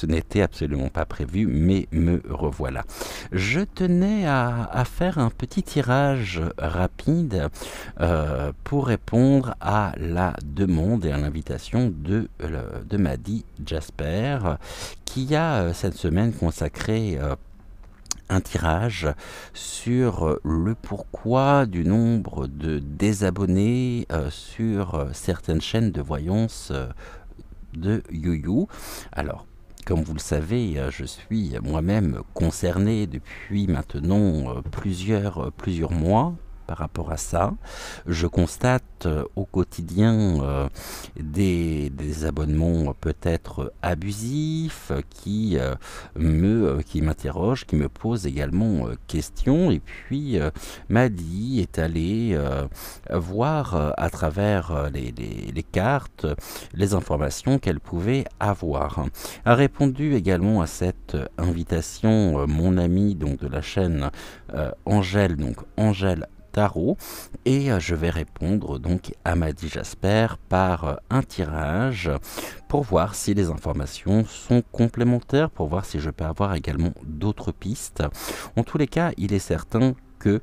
ce n'était absolument pas prévu, mais me revoilà. Je tenais à faire un petit tirage rapide pour répondre à la demande et à l'invitation de Madi Jasper, qui a cette semaine consacré un tirage sur le pourquoi du nombre de désabonnés sur certaines chaînes de voyance de YouYou. Alors, comme vous le savez, je suis moi-même concerné depuis maintenant plusieurs mois par rapport à ça. Je constate au quotidien des abonnements peut-être abusifs qui m'interrogent, qui me posent également questions. Et puis Madi est allé voir à travers les cartes les informations qu'elle pouvait avoir. A répondu également à cette invitation mon ami donc de la chaîne Angèle, donc Angèle Tarot, et je vais répondre donc à Madi Jasper par un tirage pour voir si les informations sont complémentaires, pour voir si je peux avoir également d'autres pistes. En tous les cas, il est certain que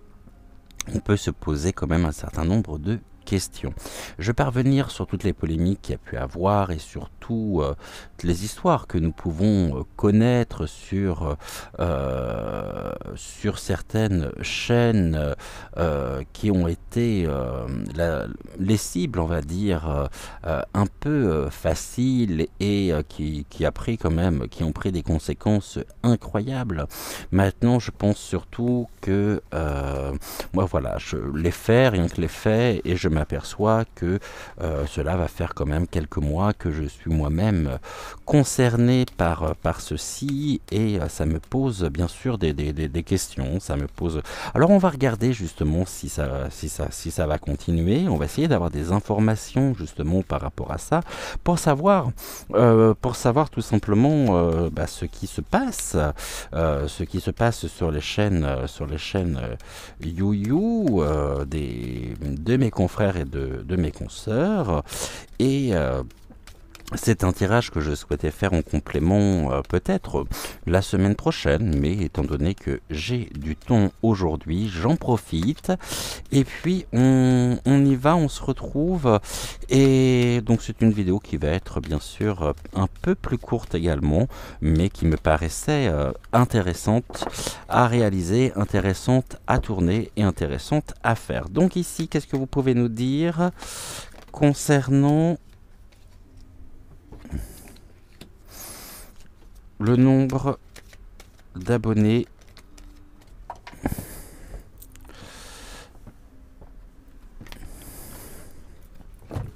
on peut se poser quand même un certain nombre de questions. Je vais parvenir sur toutes les polémiques qu'il y a pu avoir et surtout les histoires que nous pouvons connaître sur certaines chaînes qui ont été les cibles, on va dire, un peu faciles et qui ont pris des conséquences incroyables. Maintenant, je pense surtout que moi, voilà, je les fais, rien que les faits, et je m'aperçois que cela va faire quand même quelques mois que je suis moi-même concerné par ceci, et ça me pose bien sûr des questions. Ça me pose. Alors, on va regarder justement si ça va continuer. On va essayer d'avoir des informations justement par rapport à ça, pour savoir tout simplement ce qui se passe, sur les chaînes, YouYou, de mes confrères et de mes consoeurs. Et c'est un tirage que je souhaitais faire en complément peut-être la semaine prochaine, mais étant donné que j'ai du temps aujourd'hui, j'en profite. Et puis on y va, on se retrouve. Et donc c'est une vidéo qui va être bien sûr un peu plus courte également, mais qui me paraissait intéressante à réaliser, intéressante à tourner et intéressante à faire. Donc ici, qu'est-ce que vous pouvez nous dire concernant le nombre d'abonnés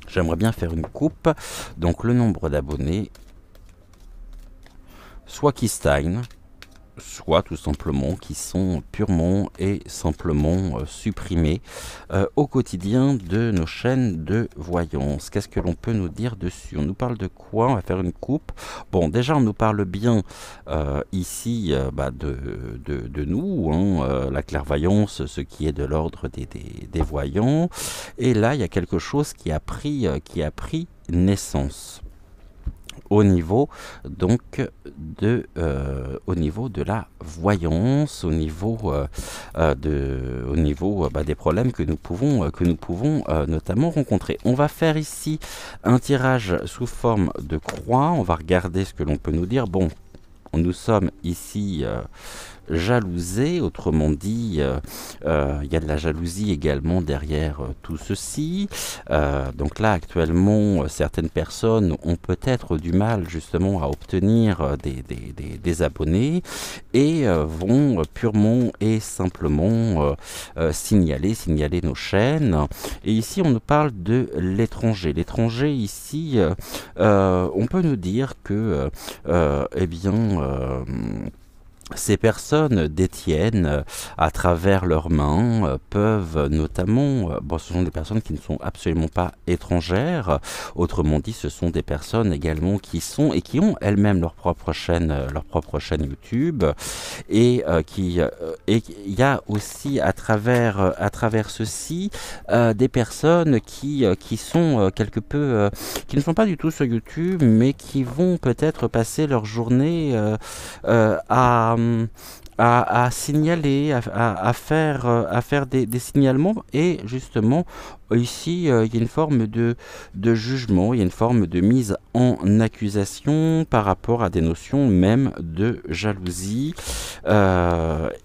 J'aimerais bien faire une coupe. Donc le nombre d'abonnés, soit qui stagne, soit tout simplement qui sont purement et simplement supprimés au quotidien de nos chaînes de voyance. Qu'est-ce que l'on peut nous dire dessus? On nous parle de quoi? On va faire une coupe. Bon, déjà on nous parle bien ici de nous, hein, la clairvoyance, ce qui est de l'ordre des voyants. Et là, il y a quelque chose qui a pris naissance au niveau donc de la voyance, au niveau des problèmes que nous pouvons notamment rencontrer. On va faire ici un tirage sous forme de croix. On va regarder ce que l'on peut nous dire. Bon, nous sommes ici jalousés, autrement dit, il y a de la jalousie également derrière tout ceci. Donc là, actuellement, certaines personnes ont peut-être du mal justement à obtenir des abonnés et vont purement et simplement signaler nos chaînes. Et ici, on nous parle de l'étranger. L'étranger, ici, on peut nous dire que, ces personnes détiennent à travers leurs mains, peuvent notamment, ce sont des personnes qui ne sont absolument pas étrangères, autrement dit ce sont des personnes également qui ont elles-mêmes leur propre chaîne YouTube, et qui et il y a aussi à travers ceci des personnes qui sont quelque peu, qui ne sont pas du tout sur YouTube, mais qui vont peut-être passer leur journée à signaler, à faire des signalements. Et justement, ici, il y a une forme de jugement, il y a une forme de mise en accusation par rapport à des notions même de jalousie.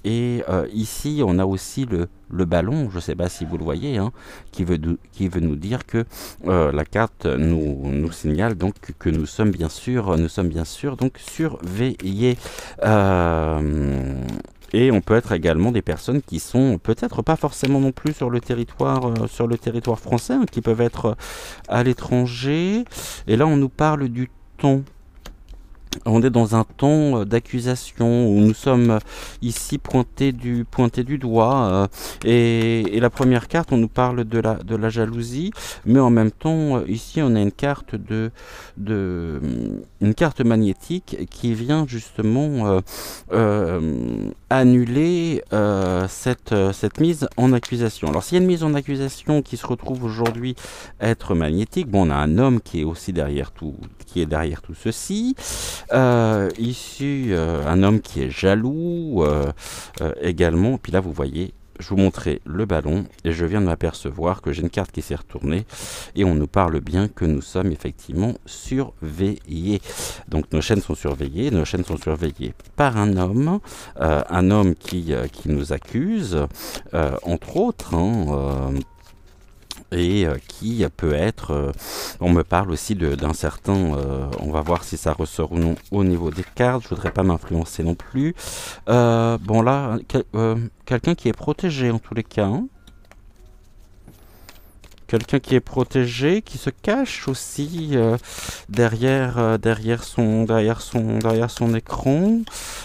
Ici, on a aussi le ballon, je ne sais pas si vous le voyez, hein, qui veut nous dire que la carte nous signale donc que nous sommes bien sûr donc surveillés. Et on peut être également des personnes qui sont peut-être pas forcément non plus sur le territoire français, hein, qui peuvent être à l'étranger. Et là, on nous parle du ton. On est dans un ton d'accusation où nous sommes ici pointés du doigt. Et la première carte, on nous parle de la jalousie, mais en même temps, ici, on a une carte une carte magnétique qui vient justement annuler cette mise en accusation. Alors, s'il y a une mise en accusation qui se retrouve aujourd'hui être magnétique, bon, on a un homme qui est aussi derrière tout ceci. Ici, un homme qui est jaloux également. Puis là, vous voyez, je vous montrais le ballon et je viens de m'apercevoir que j'ai une carte qui s'est retournée et on nous parle bien que nous sommes effectivement surveillés. Donc nos chaînes sont surveillées par un homme qui nous accuse, entre autres, hein, et qui peut être, on me parle aussi d'un certain, on va voir si ça ressort ou non au niveau des cartes, je voudrais pas m'influencer non plus. Bon là, quelqu'un qui est protégé en tous les cas, hein. Quelqu'un qui est protégé, qui se cache aussi derrière son écran.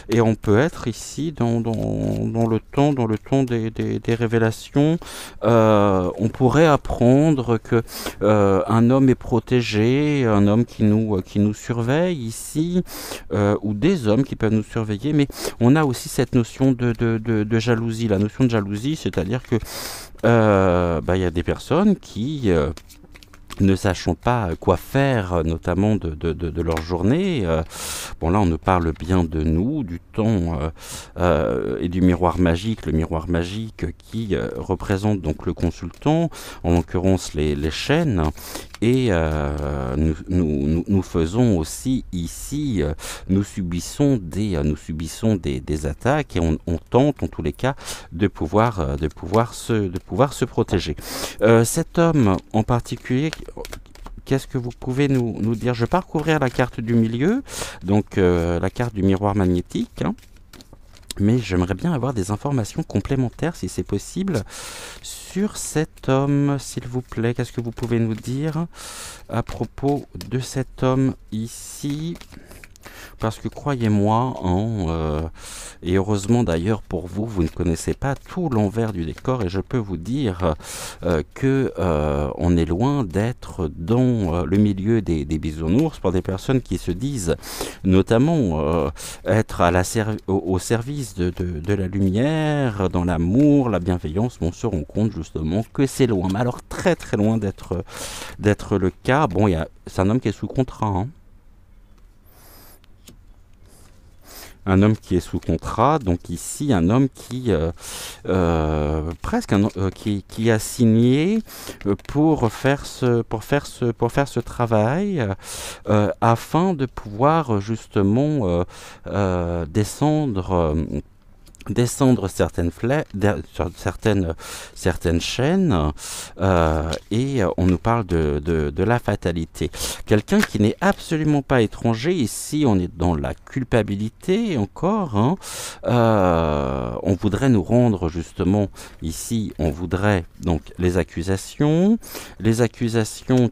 Et on peut être ici dans le ton des révélations. On pourrait apprendre que un homme est protégé, un homme qui nous surveille ici, ou des hommes qui peuvent nous surveiller. Mais on a aussi cette notion de jalousie. La notion de jalousie, c'est-à-dire que y a des personnes qui ne sachant pas quoi faire, notamment de leur journée. Bon là, on nous parle bien de nous, du temps et du miroir magique. Le miroir magique qui représente donc le consultant, en l'occurrence les chaînes. Et nous faisons aussi ici, nous subissons des attaques et on tente en tous les cas de pouvoir se protéger. Cet homme en particulier, qu'est-ce que vous pouvez nous dire? Je vais pas recouvrir la carte du milieu, donc la carte du miroir magnétique, hein, mais j'aimerais bien avoir des informations complémentaires, si c'est possible, sur cet homme, s'il vous plaît. Qu'est-ce que vous pouvez nous dire à propos de cet homme ici? Parce que croyez-moi, hein, et heureusement d'ailleurs pour vous, vous ne connaissez pas tout l'envers du décor, et je peux vous dire que on est loin d'être dans le milieu des bisounours pour des personnes qui se disent notamment être au service de la lumière, dans l'amour, la bienveillance. On se rend compte justement que c'est loin, mais alors très très loin d'être le cas. Bon, c'est un homme qui est sous contrat, hein. Un homme qui est sous contrat, donc ici un homme qui qui a signé pour faire ce travail afin de pouvoir justement descendre certaines chaînes et on nous parle de la fatalité. Quelqu'un qui n'est absolument pas étranger, ici on est dans la culpabilité encore, hein. On voudrait nous rendre justement, ici on voudrait donc les accusations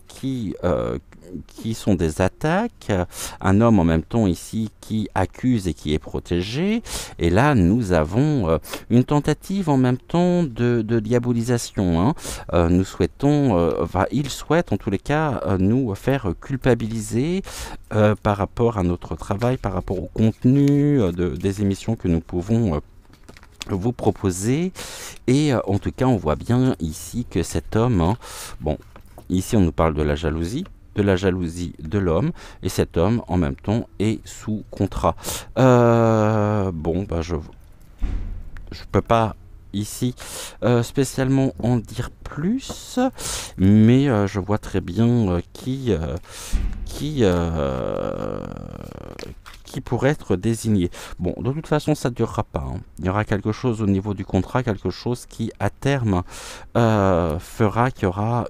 qui sont des attaques, un homme en même temps ici qui accuse et qui est protégé, et là nous avons une tentative en même temps de diabolisation, hein. Nous souhaitons, il souhaite en tous les cas nous faire culpabiliser par rapport à notre travail, par rapport au contenu des émissions que nous pouvons vous proposer. Et en tout cas, on voit bien ici que cet homme, hein, bon, ici on nous parle de la jalousie de l'homme, et cet homme en même temps est sous contrat. Bon, bah je peux pas ici spécialement en dire plus, mais je vois très bien qui, qui pourrait être désigné. Bon, de toute façon, ça ne durera pas, hein. Il y aura quelque chose au niveau du contrat, quelque chose qui, à terme, fera qu'il y aura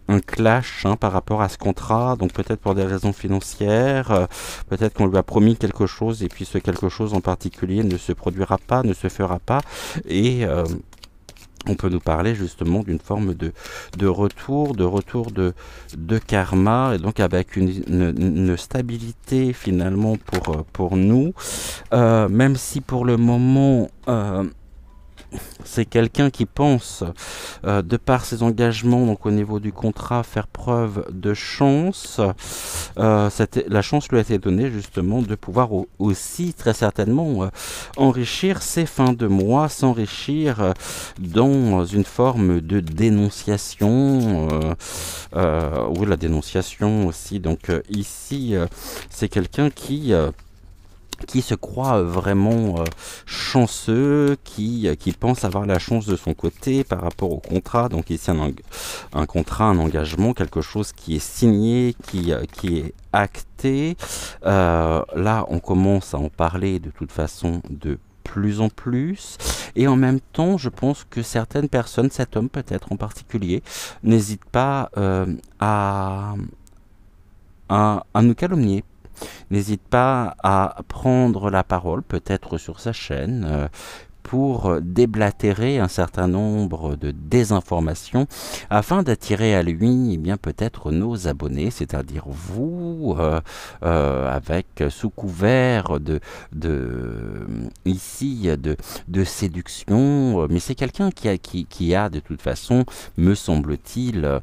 un clash, hein, par rapport à ce contrat. Donc peut-être pour des raisons financières, peut-être qu'on lui a promis quelque chose et puis ce quelque chose en particulier ne se produira pas, ne se fera pas. Et on peut nous parler justement d'une forme de retour de karma, et donc avec une stabilité finalement pour nous, même si pour le moment c'est quelqu'un qui pense, de par ses engagements, donc au niveau du contrat, faire preuve de chance. La chance lui a été donnée justement de pouvoir aussi très certainement enrichir ses fins de mois, s'enrichir dans une forme de dénonciation, ou la dénonciation aussi. Donc ici, c'est quelqu'un qui se croit vraiment chanceux, qui pense avoir la chance de son côté par rapport au contrat. Donc ici un contrat, un engagement, quelque chose qui est signé, qui est acté. Là, on commence à en parler de toute façon de plus en plus, et en même temps je pense que certaines personnes, cet homme peut-être en particulier, n'hésitent pas à nous calomnier. N'hésite pas à prendre la parole, peut-être sur sa chaîne, pour déblatérer un certain nombre de désinformations afin d'attirer à lui, eh bien peut-être nos abonnés, c'est-à-dire vous, avec sous couvert ici de séduction. Mais c'est quelqu'un qui a de toute façon, me semble-t-il,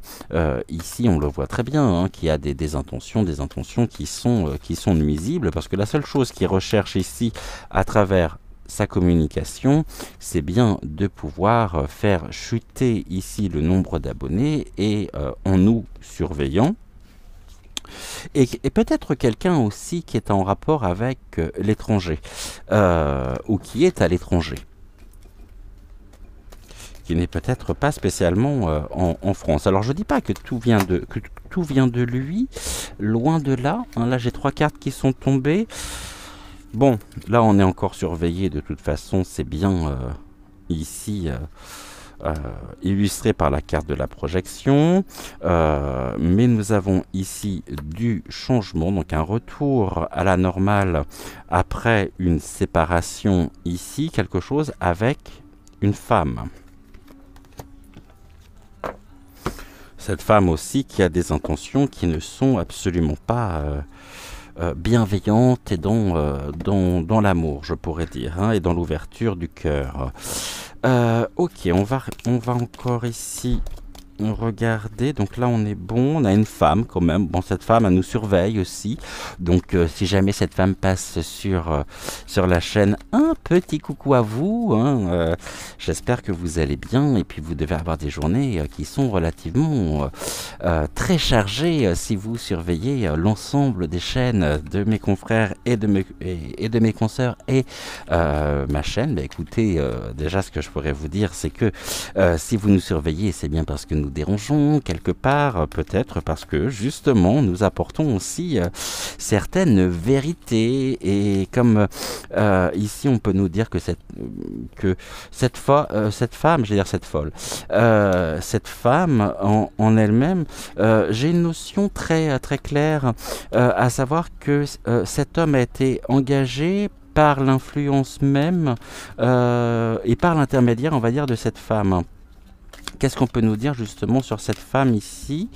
ici on le voit très bien, hein, qui a des intentions qui sont nuisibles, parce que la seule chose qu'il recherche ici à travers sa communication, c'est bien de pouvoir faire chuter ici le nombre d'abonnés, et en nous surveillant. Et peut-être quelqu'un aussi qui est en rapport avec l'étranger, ou qui est à l'étranger, qui n'est peut-être pas spécialement en France. Alors je dis pas que tout vient de lui, loin de là, hein. Là j'ai 3 cartes qui sont tombées. Bon, là on est encore surveillé de toute façon, c'est bien ici illustré par la carte de la projection, mais nous avons ici du changement, donc un retour à la normale après une séparation ici, quelque chose avec une femme. Cette femme aussi qui a des intentions qui ne sont absolument pas bienveillante, et dans l'amour, je pourrais dire, hein, et dans l'ouverture du cœur. Ok, on va encore ici regarder. Donc là on est bon, on a une femme quand même. Bon, cette femme, elle nous surveille aussi, donc si jamais cette femme passe sur la chaîne, un petit coucou à vous, hein. J'espère que vous allez bien, et puis vous devez avoir des journées qui sont relativement très chargées si vous surveillez l'ensemble des chaînes de mes confrères et de mes consoeurs, et ma chaîne. Bah, écoutez, déjà ce que je pourrais vous dire, c'est que si vous nous surveillez, c'est bien parce que nous dérangeons quelque part, peut-être parce que justement nous apportons aussi certaines vérités, et comme ici on peut nous dire que cette femme, je vais dire cette femme en elle-même, j'ai une notion très claire, à savoir que cet homme a été engagé par l'influence même, et par l'intermédiaire, on va dire, de cette femme. Qu'est-ce qu'on peut nous dire justement sur cette femme ici?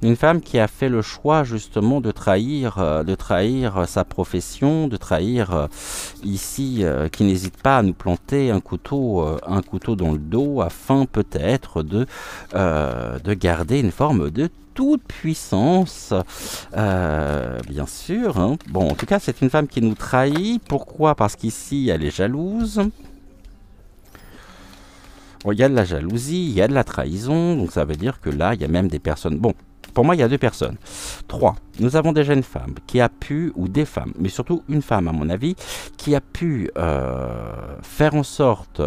Une femme qui a fait le choix justement de trahir sa profession, de trahir ici qui n'hésitent pas à nous planter un couteau dans le dos afin peut-être de garder une forme de toute puissance, bien sûr. Hein. Bon, en tout cas, c'est une femme qui nous trahit. Pourquoi? Parce qu'ici, elle est jalouse. Bon, il y a de la jalousie, il y a de la trahison, donc ça veut dire que là, il y a même des personnes... Bon, pour moi, il y a 2 personnes. 3. Nous avons déjà une femme qui a pu, ou des femmes, mais surtout une femme à mon avis, qui a pu faire en sorte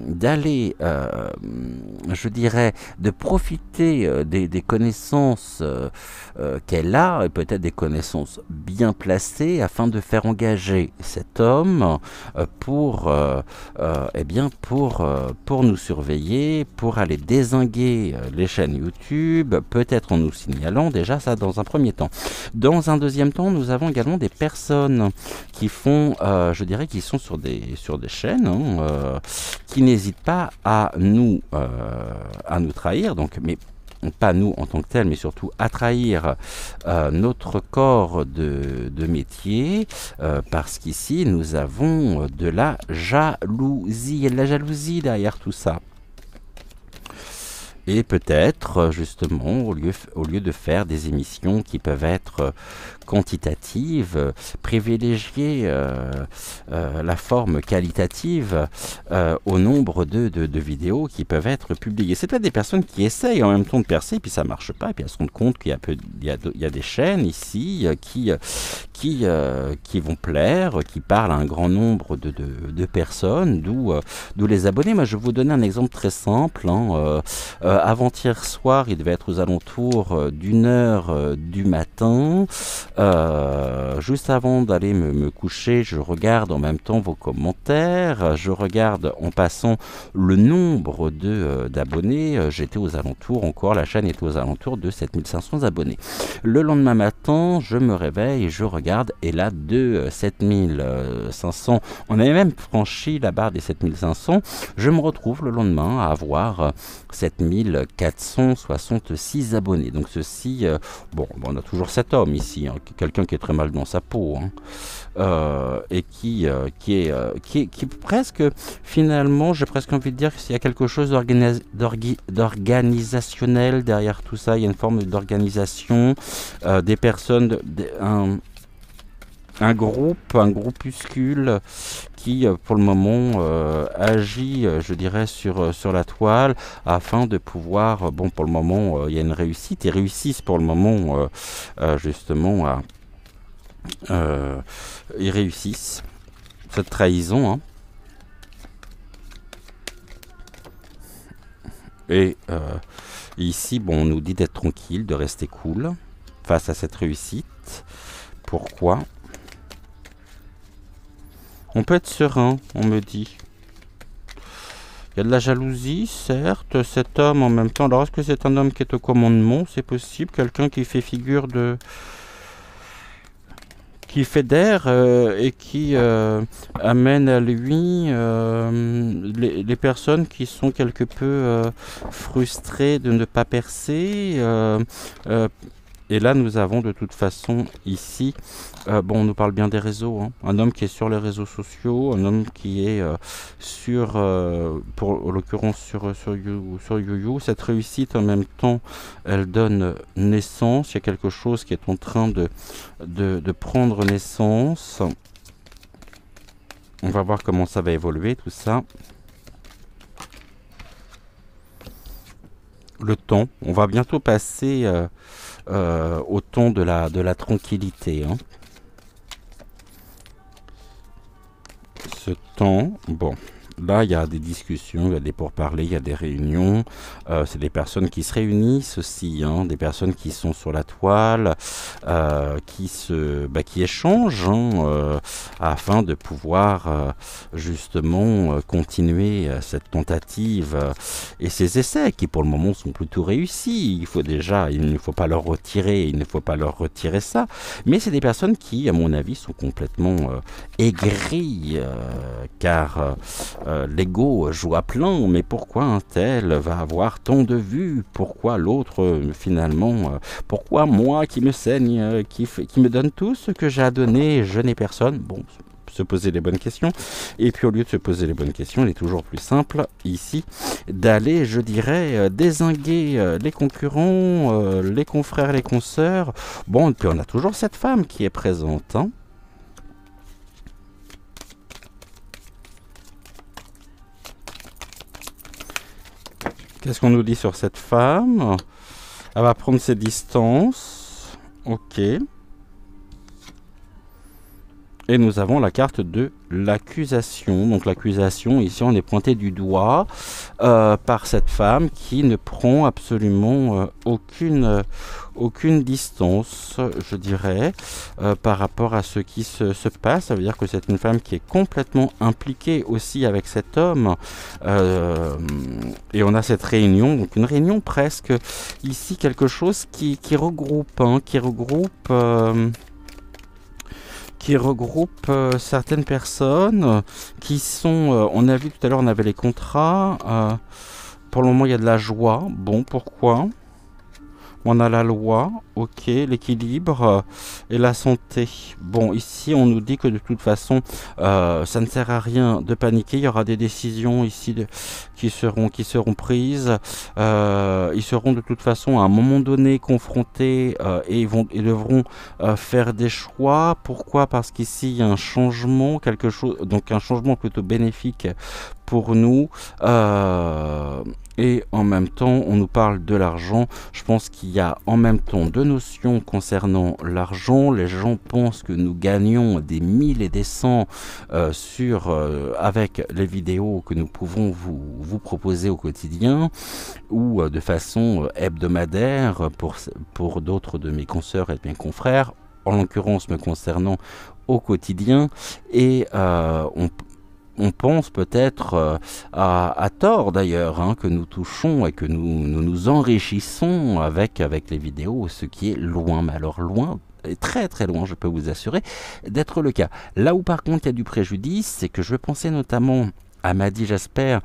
d'aller, je dirais, de profiter des connaissances qu'elle a, et peut-être des connaissances bien placées, afin de faire engager cet homme pour nous surveiller, pour aller dézinguer les chaînes YouTube, peut-être en nous signalant déjà ça dans un premier temps. Dans un deuxième temps, nous avons également des personnes qui font, je dirais, qui sont sur des chaînes, hein, qui n'hésitent pas à nous trahir, donc, mais pas nous en tant que tel, mais surtout à trahir notre corps de métier, parce qu'ici nous avons de la jalousie. Il y a de la jalousie derrière tout ça. Et peut-être, justement, au lieu de faire des émissions qui peuvent être quantitatives, privilégier la forme qualitative au nombre de vidéos qui peuvent être publiées. C'est peut-être des personnes qui essayent en même temps de percer, et puis ça ne marche pas, et puis elles se rendent compte qu'il y a des chaînes ici qui vont plaire, qui parlent à un grand nombre de personnes, d'où les abonnés. Moi, je vais vous donner un exemple très simple. Hein, avant-hier soir, il devait être aux alentours d'1h du matin. Juste avant d'aller me coucher, je regarde en même temps vos commentaires. Je regarde en passant le nombre d'abonnés. J'étais aux alentours, encore la chaîne était aux alentours de 7500 abonnés. Le lendemain matin, je me réveille et je regarde. Et là, de 7500, on avait même franchi la barre des 7500. Je me retrouve le lendemain à avoir 7466 abonnés. Donc ceci, bon, on a toujours cet homme ici, hein, quelqu'un qui est très mal dans sa peau, hein, et qui est presque, finalement, j'ai presque envie de dire qu'il y a quelque chose d'organisationnel derrière tout ça. Il y a une forme d'organisation, des personnes, un groupuscule qui pour le moment agit, je dirais, sur la toile afin de pouvoir, bon, pour le moment il y a une réussite, ils réussissent pour le moment justement ils réussissent cette trahison, hein. Et ici, bon, on nous dit d'être tranquille, de rester cool face à cette réussite. Pourquoi? On peut être serein, on me dit. Il y a de la jalousie, certes. Cet homme, en même temps, alors est-ce que c'est un homme qui est au commandement? C'est possible. Quelqu'un qui fait figure de... qui fédère et qui amène à lui les personnes qui sont quelque peu frustrées de ne pas percer. Et là, nous avons de toute façon ici, bon, on nous parle bien des réseaux, hein. Un homme qui est sur les réseaux sociaux, un homme qui est en l'occurrence sur YouYou. Cette réussite, en même temps, elle donne naissance. Il y a quelque chose qui est en train de prendre naissance. On va voir comment ça va évoluer, tout ça. Le temps, on va bientôt passer... au ton de la tranquillité, hein. Ce temps, bon, là il y a des discussions, il y a des pourparlers, il y a des réunions, c'est des personnes qui se réunissent aussi, hein, des personnes qui sont sur la toile, qui échangent, hein, afin de pouvoir justement continuer cette tentative et ces essais qui pour le moment sont plutôt réussis. Il ne faut pas leur retirer ça, mais c'est des personnes qui, à mon avis, sont complètement aigries, car l'ego joue à plein, mais pourquoi un tel va avoir tant de vues? Pourquoi l'autre, finalement, pourquoi moi qui me saigne, qui me donne tout ce que j'ai à donner, je n'ai personne? Bon, se poser les bonnes questions. Et puis au lieu de se poser les bonnes questions, il est toujours plus simple ici d'aller, je dirais, dézinguer les concurrents, les confrères, les consoeurs. Bon, et puis on a toujours cette femme qui est présente, hein. Qu'est-ce qu'on nous dit sur cette femme? Elle va prendre ses distances. Ok. Et nous avons la carte de l'accusation. Donc l'accusation, ici on est pointé du doigt par cette femme qui ne prend absolument aucune distance, je dirais, par rapport à ce qui se passe. Ça veut dire que c'est une femme qui est complètement impliquée aussi avec cet homme. Et on a cette réunion, donc une réunion presque ici, quelque chose qui regroupe, hein, qui regroupe certaines personnes qui sont, on a vu tout à l'heure, on avait les contrats, pour le moment il y a de la joie, bon, pourquoi? On a la loi, ok, l'équilibre et la santé. Bon, ici on nous dit que de toute façon ça ne sert à rien de paniquer. Il y aura des décisions ici qui seront prises. Ils seront de toute façon à un moment donné confrontés et ils devront faire des choix. Pourquoi? Parce qu'ici il y a un changement, quelque chose, donc un changement plutôt bénéfique pour nous. Et en même temps, on nous parle de l'argent. Je pense qu'il y a en même temps deux notions concernant l'argent. Les gens pensent que nous gagnons des 1000 et des 100 avec les vidéos que nous pouvons vous proposer au quotidien ou de façon hebdomadaire pour d'autres de mes consoeurs et de mes confrères, en l'occurrence me concernant au quotidien. Et on pense peut-être à tort d'ailleurs, hein, que nous touchons et que nous enrichissons avec les vidéos, ce qui est loin, mais alors loin, et très très loin, je peux vous assurer, d'être le cas. Là où par contre il y a du préjudice, c'est que je pensais notamment à Madi Jasper,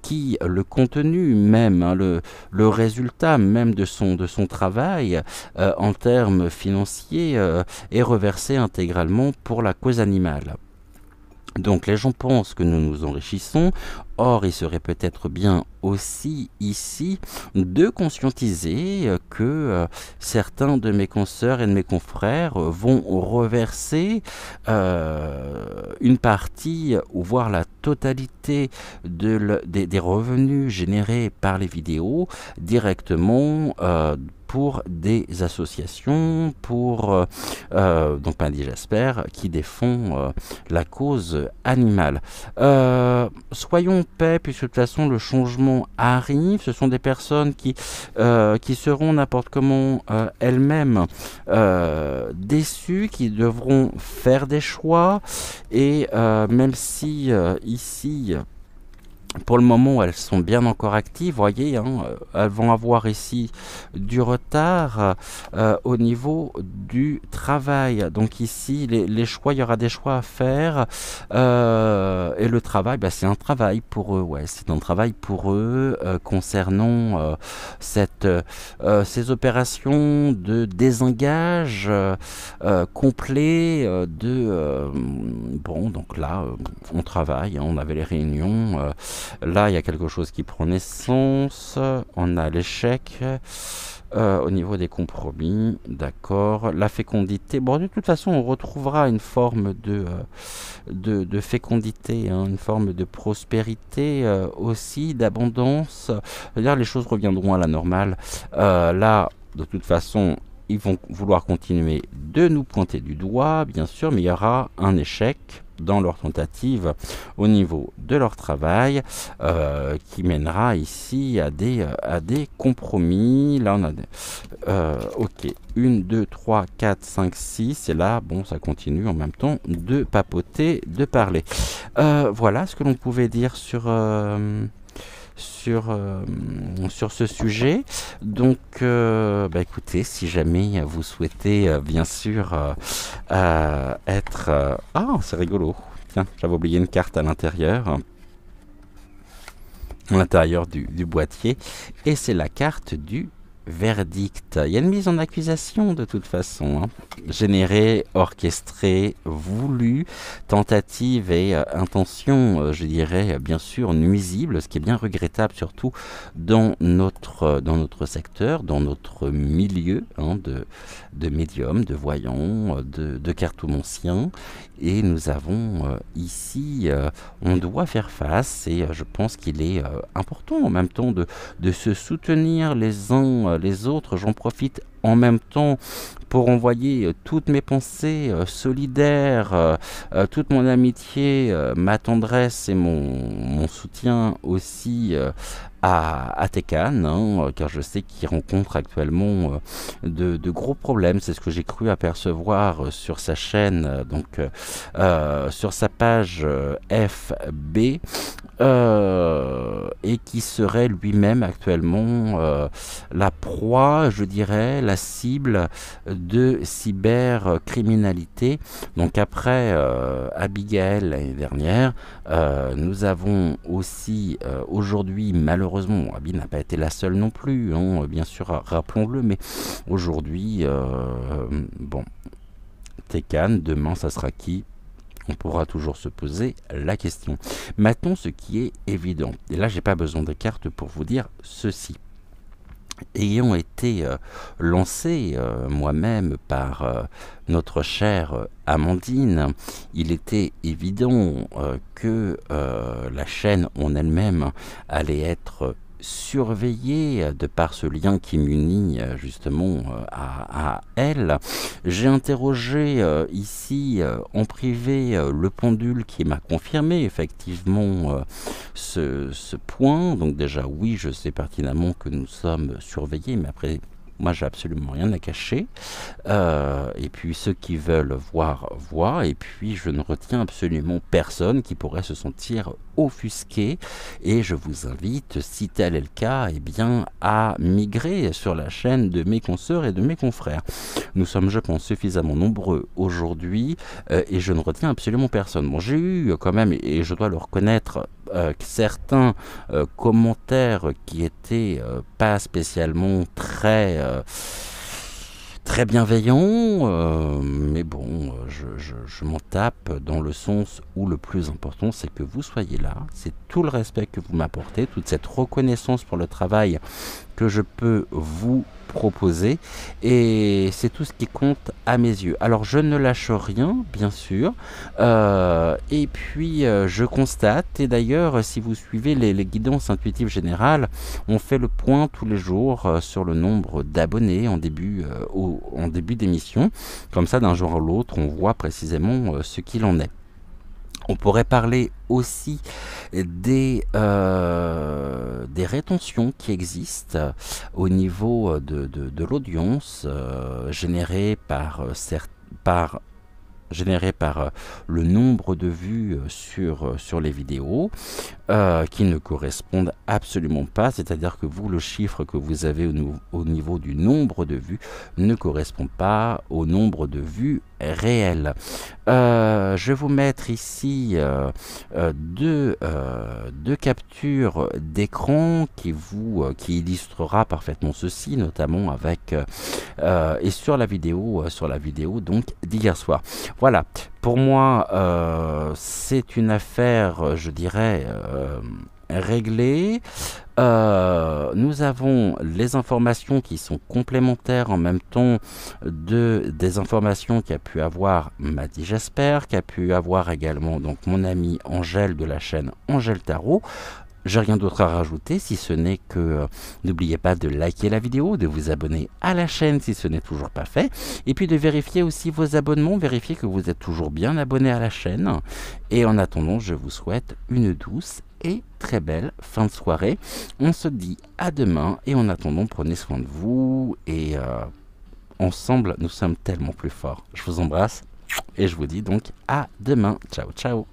qui le contenu même, hein, le résultat même de son travail en termes financiers est reversé intégralement pour la cause animale. Donc les gens pensent que nous nous enrichissons. Or, il serait peut-être bien aussi ici de conscientiser que certains de mes consoeurs et de mes confrères vont reverser une partie ou voire la totalité des revenus générés par les vidéos directement pour des associations, pour donc Madi Jasper, qui défend la cause animale. Soyons paix, puisque de toute façon le changement arrive. Ce sont des personnes qui seront n'importe comment elles-mêmes déçues, qui devront faire des choix, et même si ici pour le moment, elles sont bien encore actives, voyez, hein, elles vont avoir ici du retard au niveau du travail. Donc ici, les choix, il y aura des choix à faire. Et le travail, bah, c'est un travail pour eux. Ouais, c'est un travail pour eux concernant ces opérations de désengage complet bon, donc là, on travaille, hein, on avait les réunions. Là, il y a quelque chose qui prend naissance. On a l'échec au niveau des compromis. D'accord. La fécondité. Bon, de toute façon, on retrouvera une forme de fécondité, hein, une forme de prospérité aussi, d'abondance. C'est-à-dire, les choses reviendront à la normale. Là, de toute façon, ils vont vouloir continuer de nous pointer du doigt, bien sûr, mais il y aura un échec dans leur tentative au niveau de leur travail qui mènera ici à des compromis. Là on a ok, 1, 2, 3, 4, 5, 6 et là bon, ça continue en même temps de papoter, de parler. Voilà ce que l'on pouvait dire sur ce sujet. Donc bah écoutez, si jamais vous souhaitez bien sûr être ah, c'est rigolo, tiens, j'avais oublié une carte à l'intérieur. à l'intérieur du boîtier. Et c'est la carte du verdict. Il y a une mise en accusation de toute façon, hein. Générée, orchestrée, voulue, tentative et intention, je dirais bien sûr nuisible, ce qui est bien regrettable surtout dans notre secteur, dans notre milieu, hein, de médiums, de voyants, de cartomanciens. Et nous avons ici, on doit faire face, et je pense qu'il est important en même temps de se soutenir les uns les autres. J'en profite en même temps pour envoyer toutes mes pensées solidaires, toute mon amitié, ma tendresse et mon soutien aussi à Tekan, hein, car je sais qu'il rencontre actuellement de gros problèmes. C'est ce que j'ai cru apercevoir sur sa chaîne, sur sa page FB, et qui serait lui-même actuellement la proie, je dirais, la cible de cybercriminalité. Donc après Abigail l'année dernière, nous avons aussi aujourd'hui, malheureusement, Abby n'a pas été la seule non plus, hein, bien sûr, rappelons-le, mais aujourd'hui, bon, Tekan, demain ça sera qui? On pourra toujours se poser la question. Maintenant, ce qui est évident, et là j'ai pas besoin de cartes pour vous dire ceci. Ayant été lancé moi-même par notre chère Amandine, il était évident que la chaîne en elle-même allait être surveillée de par ce lien qui m'unit justement à elle. J'ai interrogé ici en privé le pendule qui m'a confirmé effectivement ce point. Donc déjà oui, je sais pertinemment que nous sommes surveillés, mais après moi j'ai absolument rien à cacher, et puis ceux qui veulent voir, voient, et puis je ne retiens absolument personne qui pourrait se sentir offusqué, et je vous invite, si tel est le cas, eh bien, à migrer sur la chaîne de mes consoeurs et de mes confrères. Nous sommes, je pense, suffisamment nombreux aujourd'hui, et je ne retiens absolument personne. Bon, j'ai eu quand même, et je dois le reconnaître, certains commentaires qui étaient pas spécialement très bienveillants, mais bon, je m'en tape dans le sens où le plus important c'est que vous soyez là, c'est tout le respect que vous m'apportez, toute cette reconnaissance pour le travail que je peux vous proposer, et c'est tout ce qui compte à mes yeux. Alors je ne lâche rien, bien sûr, et puis je constate, et d'ailleurs si vous suivez les guidances intuitives générales, on fait le point tous les jours sur le nombre d'abonnés en début d'émission, comme ça d'un jour à l'autre on voit précisément ce qu'il en est. On pourrait parler aussi des rétentions qui existent au niveau de l'audience générée par le nombre de vues sur les vidéos, qui ne correspondent absolument pas, c'est-à-dire que vous, le chiffre que vous avez au niveau du nombre de vues ne correspond pas au nombre de vues réelles. Je vais vous mettre ici deux captures d'écran qui illustrera parfaitement ceci, notamment avec et sur la vidéo donc d'hier soir. Voilà, pour moi c'est une affaire, je dirais, réglée. Nous avons les informations qui sont complémentaires en même temps des informations qu'a pu avoir Madi Jasper, qu'a pu avoir également donc mon amie Angèle de la chaîne Angèle Tarot. J'ai rien d'autre à rajouter, si ce n'est que n'oubliez pas de liker la vidéo, de vous abonner à la chaîne si ce n'est toujours pas fait, et puis de vérifier aussi vos abonnements, vérifier que vous êtes toujours bien abonné à la chaîne. Et en attendant, je vous souhaite une douce et très belle fin de soirée. On se dit à demain, et en attendant, prenez soin de vous, et ensemble, nous sommes tellement plus forts. Je vous embrasse, et je vous dis donc à demain. Ciao, ciao.